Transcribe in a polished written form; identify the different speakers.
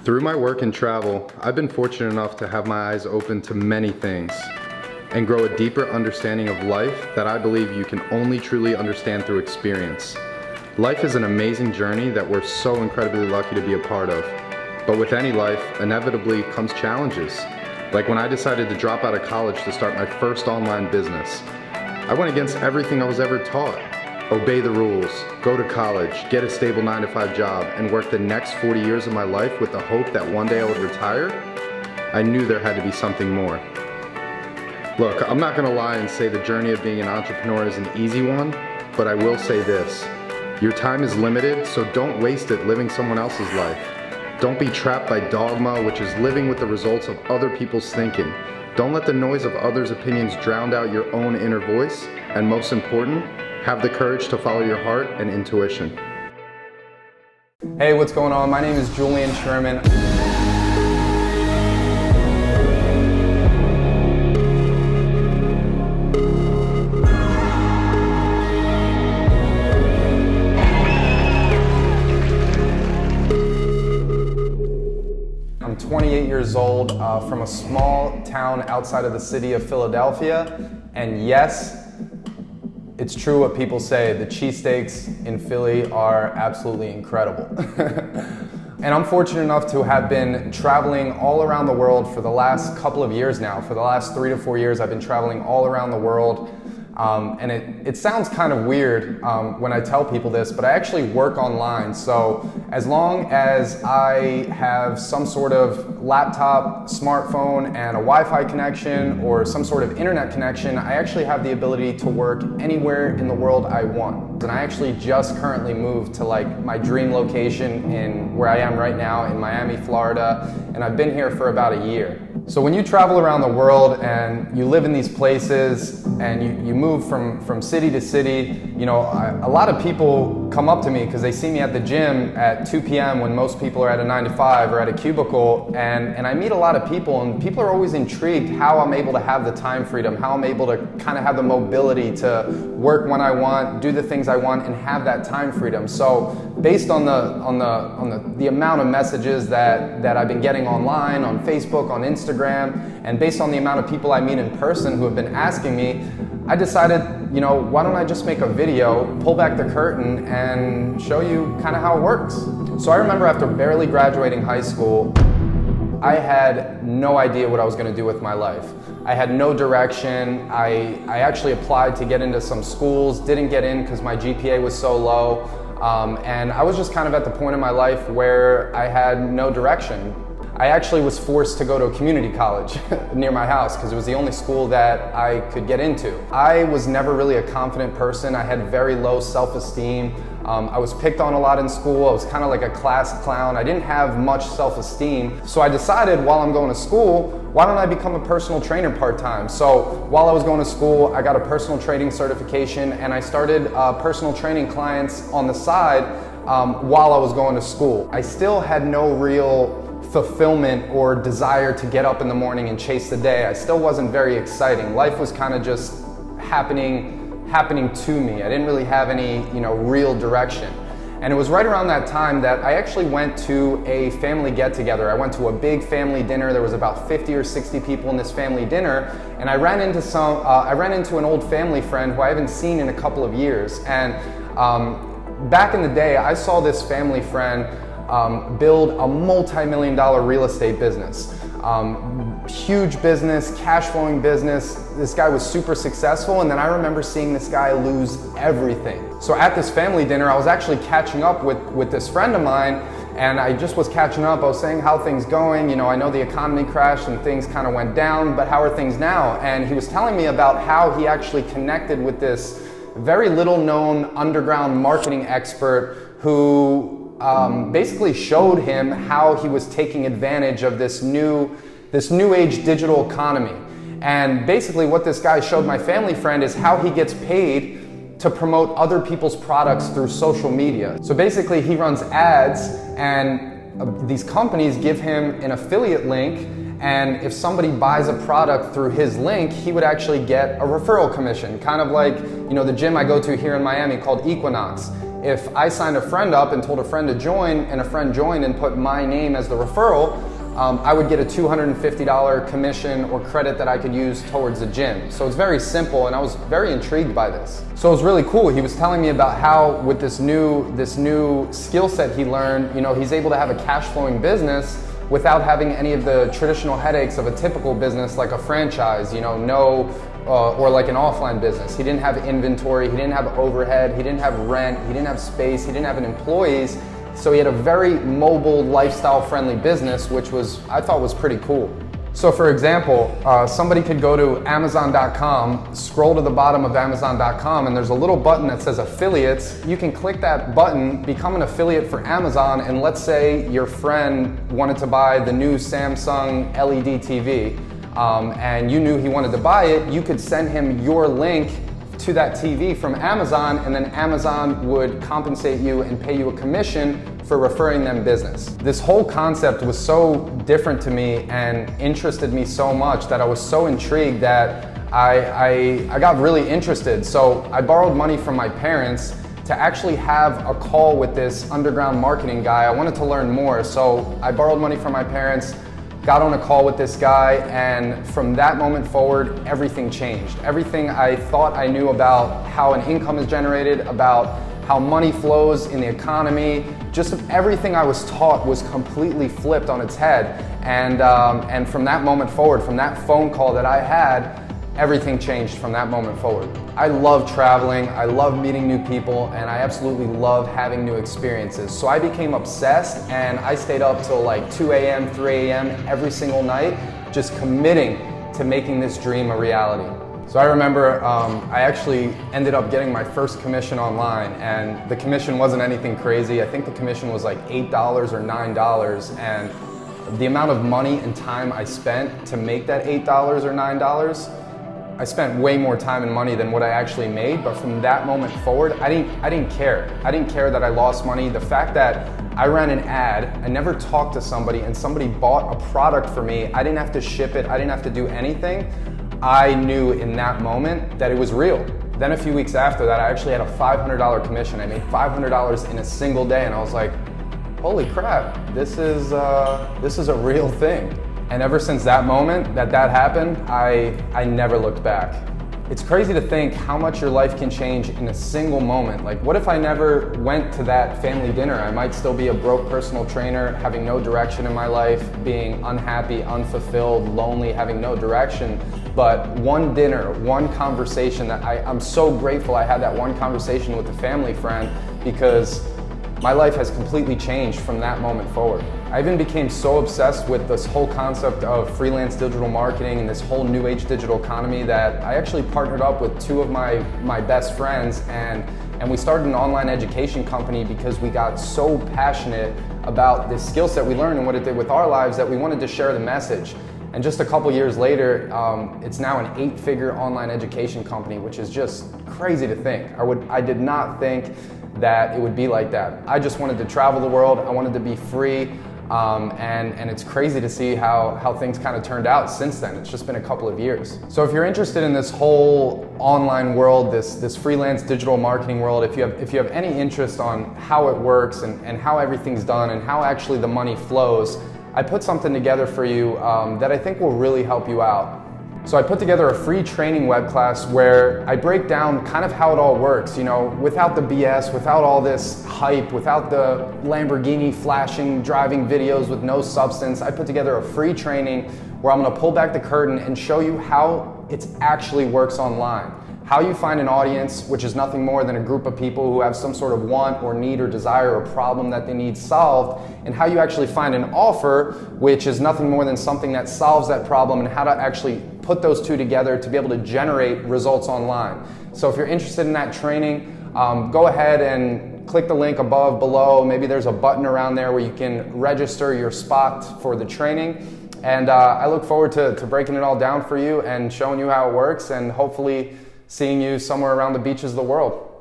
Speaker 1: Through my work and travel, I've been fortunate enough to have my eyes open to many things and grow a deeper understanding of life that I believe you can only truly understand through experience. Life is an amazing journey that we're so incredibly lucky to be a part of. But with any life, inevitably comes challenges. Like when I decided to drop out of college to start my first online business. I went against everything I was ever taught. Obey the rules, go to college, get a stable 9-to-5 job, and work the next 40 years of my life with the hope that one day I would retire. I knew there had to be something more. Look, I'm not gonna lie and say the journey of being an entrepreneur is an easy one, but I will say this. Your time is limited, so don't waste it living someone else's life. Don't be trapped by dogma, which is living with the results of other people's thinking. Don't let the noise of others' opinions drown out your own inner voice, and most important, have the courage to follow your heart and intuition.
Speaker 2: Hey, what's going on? My name is Julian Sherman. I'm 28 years old from a small town outside of the city of Philadelphia, and yes, it's true what people say, the cheesesteaks in Philly are absolutely incredible. And I'm fortunate enough to have been traveling all around the world for the last couple of years now. For the last 3 to 4 years, I've been traveling all around the world. And it sounds kind of weird when I tell people this, but I actually work online. So as long as I have some sort of laptop, smartphone, and a Wi-Fi connection or some sort of internet connection, I actually have the ability to work anywhere in the world I want. And I actually just currently moved to like my dream location in where I am right now in Miami, Florida, and I've been here for about a year. So when you travel around the world and you live in these places and you move from city to city, you know, a lot of people come up to me because they see me at the gym at 2 p.m. when most people are at a 9-to-5 or at a cubicle, and I meet a lot of people, and people are always intrigued how I'm able to have the time freedom, how I'm able to kind of have the mobility to work when I want, do the things I want, and have that time freedom. So based on the amount of messages that I've been getting online, on Facebook, on Instagram, and based on the amount of people I meet in person who have been asking me, I decided, you know, why don't I just make a video, pull back the curtain, and show you kind of how it works. So I remember after barely graduating high school, I had no idea what I was going to do with my life. I had no direction. I actually applied to get into some schools, didn't get in because my GPA was so low, and I was just kind of at the point in my life where I had no direction. I actually was forced to go to a community college near my house because it was the only school that I could get into. I was never really a confident person. I had very low self-esteem. I was picked on a lot in school. I was kind of like a class clown. I didn't have much self-esteem. So I decided while I'm going to school, why don't I become a personal trainer part-time? So while I was going to school, I got a personal training certification, and I started personal training clients on the side while I was going to school. I still had no real fulfillment or desire to get up in the morning and chase the day. I still wasn't very exciting. Life was kind of just happening to me. I didn't really have any, real direction. And it was right around that time that I actually went to a family get-together. I went to a big family dinner. There was about 50 or 60 people in this family dinner, and I ran into an old family friend who I haven't seen in a couple of years. And back in the day, I saw this family friend build a multi-million-dollar real estate business. Huge business, cash flowing business. This guy was super successful, and then I remember seeing this guy lose everything. So at this family dinner, I was actually catching up with this friend of mine, and I just was catching up. I was saying, how things going? I know the economy crashed and things kind of went down, but how are things now? And he was telling me about how he actually connected with this very little known underground marketing expert who basically showed him how he was taking advantage of this new age digital economy. And basically what this guy showed my family friend is how he gets paid to promote other people's products through social media. So basically he runs ads, and these companies give him an affiliate link, and if somebody buys a product through his link, he would actually get a referral commission, kind of like the gym I go to here in Miami called Equinox. if I signed a friend up and told a friend to join, and a friend joined and put my name as the referral, I would get a $250 commission or credit that I could use towards the gym. So it's very simple, and I was very intrigued by this. So it was really cool. He was telling me about how with this new skill set he learned, he's able to have a cash flowing business without having any of the traditional headaches of a typical business like a franchise, or like an offline business. He didn't have inventory, he didn't have overhead, he didn't have rent, he didn't have space, he didn't have employees. So he had a very mobile, lifestyle-friendly business, which I thought was pretty cool. So for example, somebody could go to Amazon.com, scroll to the bottom of Amazon.com, and there's a little button that says affiliates. You can click that button, become an affiliate for Amazon, and let's say your friend wanted to buy the new Samsung LED TV, and you knew he wanted to buy it, you could send him your link to that TV from Amazon, and then Amazon would compensate you and pay you a commission for referring them business. This whole concept was so different to me and interested me so much that I was so intrigued that I got really interested. So I borrowed money from my parents to actually have a call with this underground marketing guy. I wanted to learn more, so I borrowed money from my parents, got on a call with this guy, and from that moment forward, everything changed. Everything I thought I knew about how an income is generated, about how money flows in the economy, just everything I was taught was completely flipped on its head. And from that moment forward, from that phone call that I had, everything changed from that moment forward. I love traveling, I love meeting new people, and I absolutely love having new experiences. So I became obsessed, and I stayed up till like 2 a.m., 3 a.m. every single night, just committing to making this dream a reality. So I remember I actually ended up getting my first commission online, and the commission wasn't anything crazy. I think the commission was like $8 or $9, and the amount of money and time I spent to make that $8 or $9, I spent way more time and money than what I actually made, but from that moment forward, I didn't care. I didn't care that I lost money. The fact that I ran an ad, I never talked to somebody, and somebody bought a product for me, I didn't have to ship it, I didn't have to do anything. I knew in that moment that it was real. Then a few weeks after that, I actually had a $500 commission. I made $500 in a single day, and I was like, holy crap, this is a real thing. And ever since that moment that happened, I never looked back. It's crazy to think how much your life can change in a single moment. Like, what if I never went to that family dinner? I might still be a broke personal trainer, having no direction in my life, being unhappy, unfulfilled, lonely, having no direction. But one dinner, one conversation that I'm so grateful I had that one conversation with a family friend, because my life has completely changed from that moment forward. I even became so obsessed with this whole concept of freelance digital marketing and this whole new age digital economy that I actually partnered up with two of my best friends, and we started an online education company because we got so passionate about this skill set we learned and what it did with our lives that we wanted to share the message. And just a couple years later, it's now an 8-figure online education company, which is just crazy to think. I did not think that it would be like that. I just wanted to travel the world, I wanted to be free, and it's crazy to see how things kind of turned out since then. It's just been a couple of years. So if you're interested in this whole online world, this freelance digital marketing world, if you have any interest on how it works and how everything's done and how actually the money flows, I put something together for you that I think will really help you out. So I put together a free training web class where I break down kind of how it all works, without the BS, without all this hype, without the Lamborghini flashing, driving videos with no substance. I put together a free training where I'm gonna pull back the curtain and show you how it actually works online. How you find an audience, which is nothing more than a group of people who have some sort of want or need or desire or problem that they need solved, and how you actually find an offer, which is nothing more than something that solves that problem, and how to actually put those two together to be able to generate results online. So if you're interested in that training, go ahead and click the link above, below. Maybe there's a button around there where you can register your spot for the training. And I look forward to breaking it all down for you and showing you how it works, and hopefully seeing you somewhere around the beaches of the world.